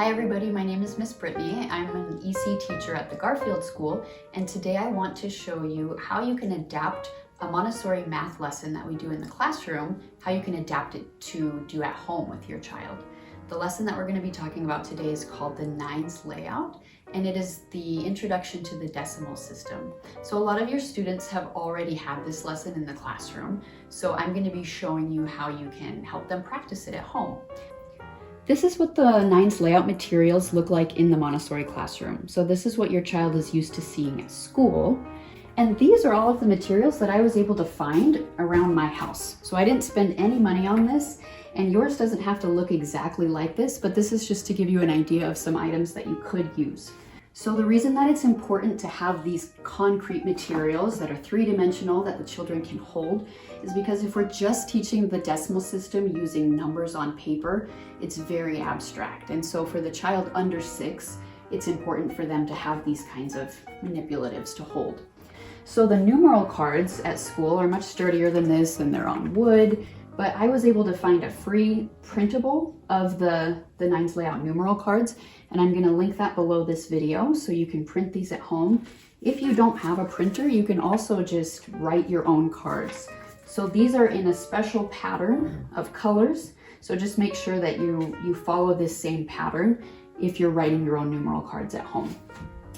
Hi everybody, my name is Miss Brittany. I'm an EC teacher at the Garfield School, and today I want to show you how you can adapt a Montessori math lesson that we do in the classroom, how you can adapt it to do at home with your child. The lesson that we're going to be talking about today is called the nines layout, and it is the introduction to the decimal system. So a lot of your students have already had this lesson in the classroom, so I'm going to be showing you how you can help them practice it at home. This is what the nines layout materials look like in the Montessori classroom. So this is what your child is used to seeing at school. And these are all of the materials that I was able to find around my house. So I didn't spend any money on this, and yours doesn't have to look exactly like this, but this is just to give you an idea of some items that you could use. So the reason that it's important to have these concrete materials that are three-dimensional that the children can hold is because if we're just teaching the decimal system using numbers on paper, it's very abstract. And so for the child under 6, it's important for them to have these kinds of manipulatives to hold. So the numeral cards at school are much sturdier than this, and they're on wood, but I was able to find a free printable of the nines layout numeral cards, and I'm going to link that below this video so you can print these at home. If you don't have a printer, you can also just write your own cards. So these are in a special pattern of colors, so just make sure that you follow this same pattern if you're writing your own numeral cards at home.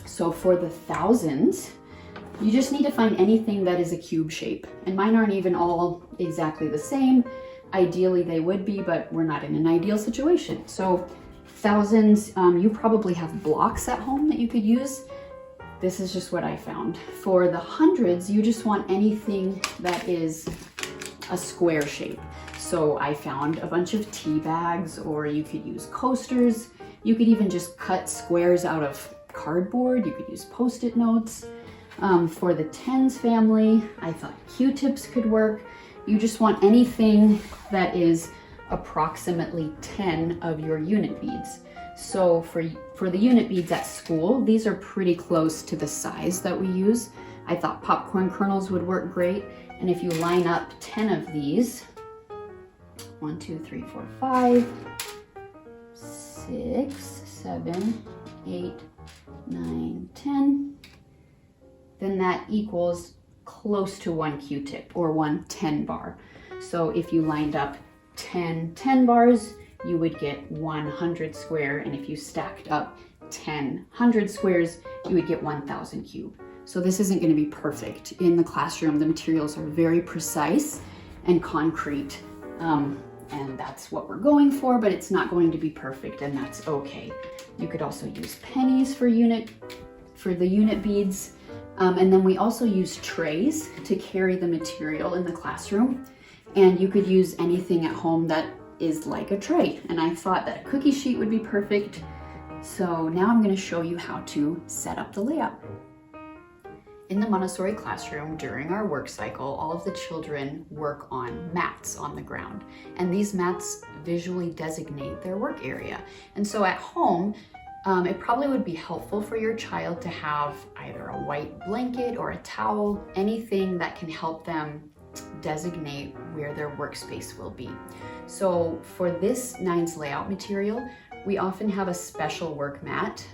So for the thousands, you just need to find anything that is a cube shape, and mine aren't even all exactly the same. Ideally they would be, but we're not in an ideal situation. So thousands, you probably have blocks at home that you could use. This is just what I found. For the hundreds, you just want anything that is a square shape. So I found a bunch of tea bags, or you could use coasters. You could even just cut squares out of cardboard. You could use Post-it notes. For the tens family, I thought Q-tips could work. You just want anything that is approximately 10 of your unit beads. So for the unit beads at school, these are pretty close to the size that we use. I thought popcorn kernels would work great. And if you line up 10 of these, 1, 2, 3, 4, 5, 6, 7, 8, 9, 10, then that equals close to 1 Q-tip or 1 10 bar. So if you lined up 10 10 bars, you would get 100 square, and if you stacked up 10 100 squares, you would get 1000 cube. So this isn't going to be perfect. In the classroom, the materials are very precise and concrete, and that's what we're going for, but it's not going to be perfect, and that's okay. You could also use pennies for the unit beads. And then we also use trays to carry the material in the classroom. And you could use anything at home that is like a tray. And I thought that a cookie sheet would be perfect. So now I'm going to show you how to set up the layout. In the Montessori classroom, during our work cycle, all of the children work on mats on the ground. And these mats visually designate their work area. And so at home, it probably would be helpful for your child to have either a white blanket or a towel, anything that can help them designate where their workspace will be. So for this nines layout material, we often have a special work mat,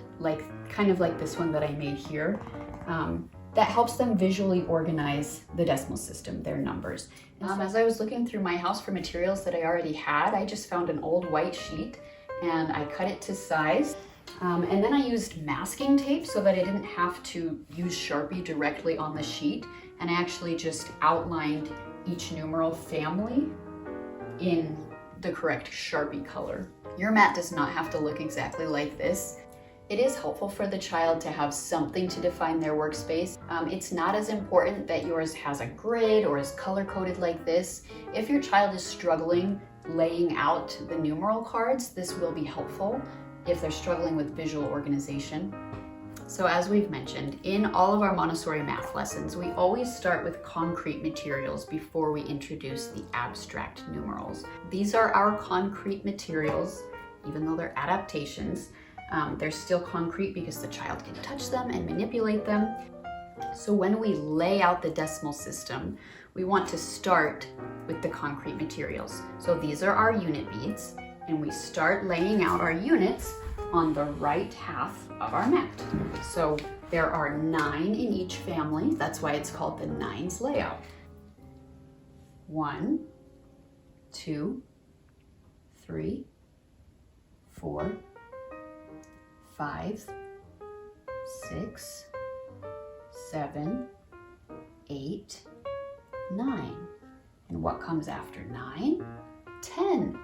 kind of like this one that I made here, that helps them visually organize the decimal system, their numbers. As I was looking through my house for materials that I already had, I just found an old white sheet and I cut it to size. And then I used masking tape so that I didn't have to use Sharpie directly on the sheet, and I actually just outlined each numeral family in the correct Sharpie color. Your mat does not have to look exactly like this. It is helpful for the child to have something to define their workspace. It's not as important that yours has a grid or is color-coded like this. If your child is struggling laying out the numeral cards, this will be helpful if they're struggling with visual organization. So as we've mentioned, in all of our Montessori math lessons, we always start with concrete materials before we introduce the abstract numerals. These are our concrete materials, even though they're adaptations. They're still concrete because the child can touch them and manipulate them. So when we lay out the decimal system, we want to start with the concrete materials. So these are our unit beads, and we start laying out our units on the right half of our mat. So there are 9 in each family. That's why it's called the 9s layout. 1, 2, 3, 4, 5, 6, 7, 8, 9. And what comes after 9? 10.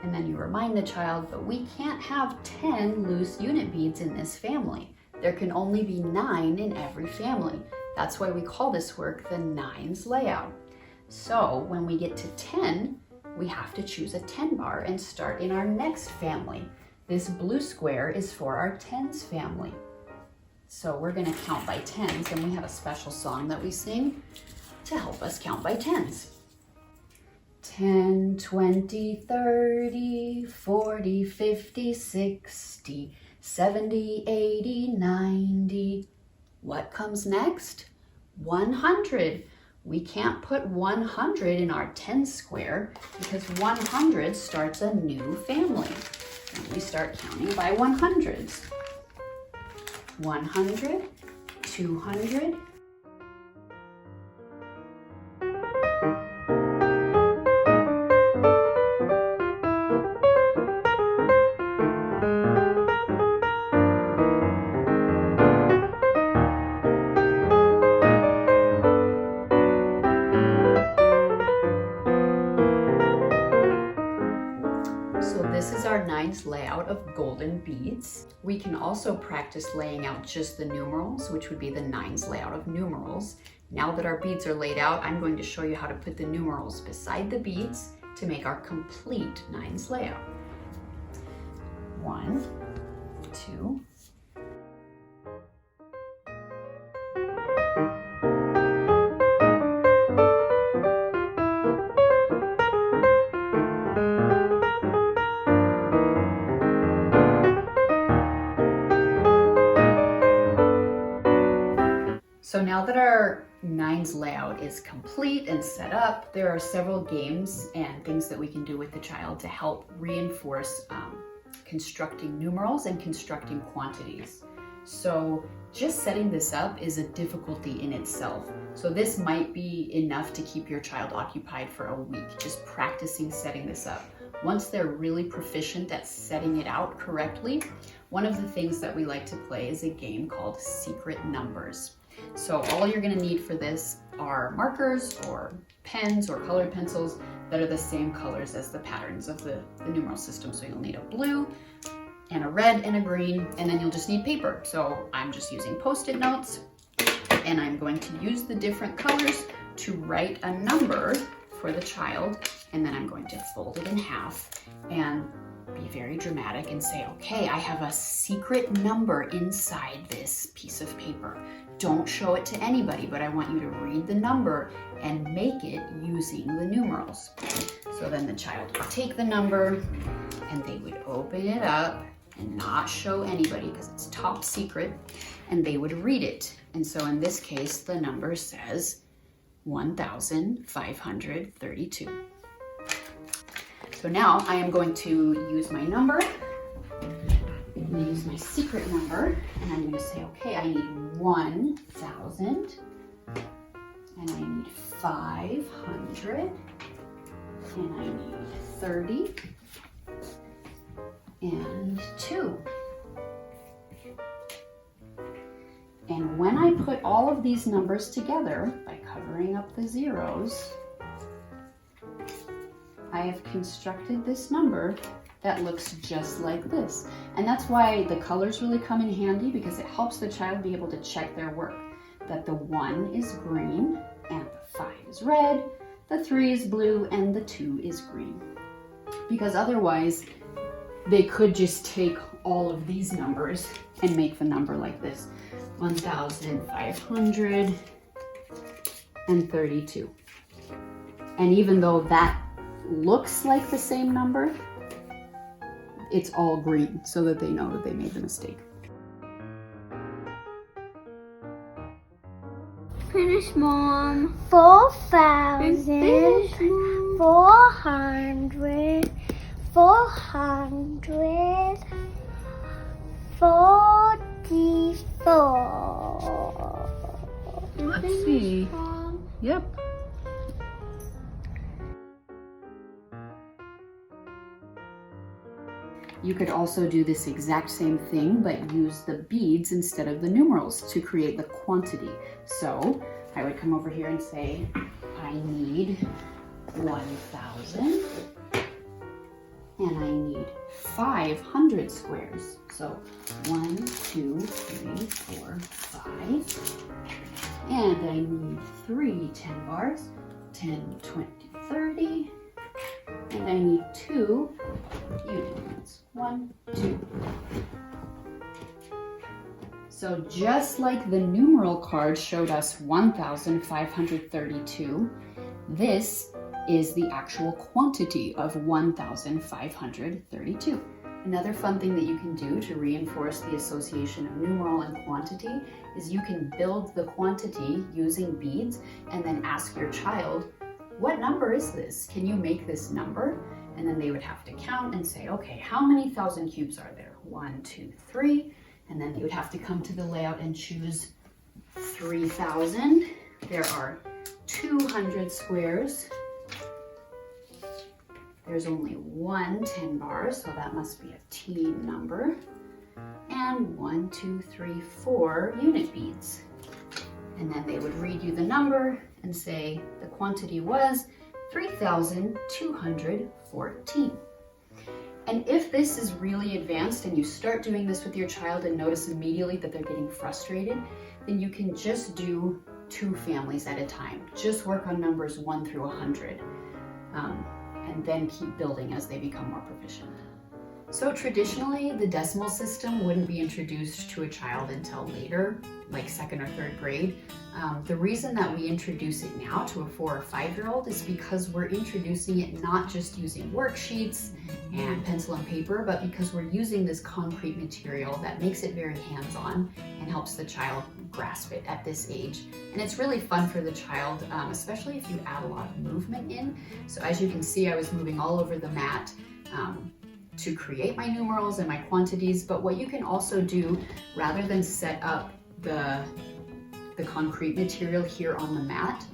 And then you remind the child, but we can't have 10 loose unit beads in this family. There can only be 9 in every family. That's why we call this work the 9s layout. So when we get to 10, we have to choose a 10 bar and start in our next family. This blue square is for our 10s family. So we're gonna count by 10s, and we have a special song that we sing to help us count by 10s. 10, 20, 30, 40, 50, 60, 70, 80, 90. What comes next? 100. We can't put 100 in our 10 square because 100 starts a new family. And we start counting by 100s. 100, 200, this is our 9s layout of golden beads. We can also practice laying out just the numerals, which would be the 9s layout of numerals. Now that our beads are laid out, I'm going to show you how to put the numerals beside the beads to make our complete 9s layout. 1, 2, So now that our 9s layout is complete and set up, there are several games and things that we can do with the child to help reinforce constructing numerals and constructing quantities. So just setting this up is a difficulty in itself. So this might be enough to keep your child occupied for a week, just practicing setting this up. Once they're really proficient at setting it out correctly, one of the things that we like to play is a game called Secret Numbers. So all you're going to need for this are markers or pens or colored pencils that are the same colors as the patterns of the numeral system. So you'll need a blue and a red and a green, and then you'll just need paper. So I'm just using Post-it notes, and I'm going to use the different colors to write a number for the child, and then I'm going to fold it in half and be very dramatic and say, okay, I have a secret number inside this piece of paper. Don't show it to anybody, but I want you to read the number and make it using the numerals. So then the child would take the number and they would open it up and not show anybody because it's top secret, and they would read it. And so in this case, the number says 1,532. So now I am going to use my number. I'm going to use my secret number, and I'm going to say, okay, I need 1,000, and I need 500, and I need 30, and 2. And when I put all of these numbers together by covering up the zeros, I have constructed this number that looks just like this. And that's why the colors really come in handy, because it helps the child be able to check their work. That the 1 is green, and the 5 is red, the 3 is blue, and the 2 is green. Because otherwise, they could just take all of these numbers and make the number like this. 1,532. And even though that looks like the same number, it's all green so that they know that they made the mistake. Finish, Mom. 4,400. pretty. Mom. Yep. You could also do this exact same thing, but use the beads instead of the numerals to create the quantity. So I would come over here and say, I need 1,000 and I need 500 squares. So 1, 2, 3, 4, 5. And I need 3 10 bars, 10, 20, 30. And I need 2 units. 1, 2. So just like the numeral card showed us 1,532, this is the actual quantity of 1,532. Another fun thing that you can do to reinforce the association of numeral and quantity is you can build the quantity using beads and then ask your child, what number is this? Can you make this number? And then they would have to count and say, okay, how many thousand cubes are there? 1, 2, 3. And then they would have to come to the layout and choose 3,000. There are 200 squares. There's only 1 10 bar, so that must be a teen number. And 1, 2, 3, 4 unit beads. And then they would read you the number and say the quantity was 3,214. And if this is really advanced and you start doing this with your child and notice immediately that they're getting frustrated, then you can just do 2 families at a time. Just work on numbers 1 through 100, and then keep building as they become more proficient. So traditionally, the decimal system wouldn't be introduced to a child until later, like 2nd or 3rd grade. The reason that we introduce it now to a 4 or 5-year-old is because we're introducing it not just using worksheets and pencil and paper, but because we're using this concrete material that makes it very hands-on and helps the child grasp it at this age. And it's really fun for the child, especially if you add a lot of movement in. So as you can see, I was moving all over the mat to create my numerals and my quantities, but what you can also do, rather than set up the concrete material here on the mat,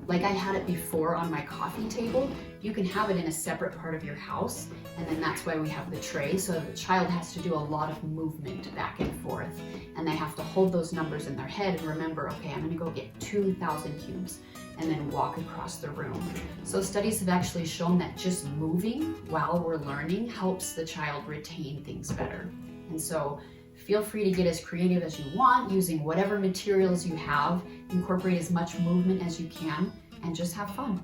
like I had it before on my coffee table, you can have it in a separate part of your house, and then that's why we have the tray, so the child has to do a lot of movement back and forth, and they have to hold those numbers in their head and remember, okay, I'm gonna go get 2,000 cubes, and then walk across the room. So studies have actually shown that just moving while we're learning helps the child retain things better. And so feel free to get as creative as you want using whatever materials you have, incorporate as much movement as you can, and just have fun.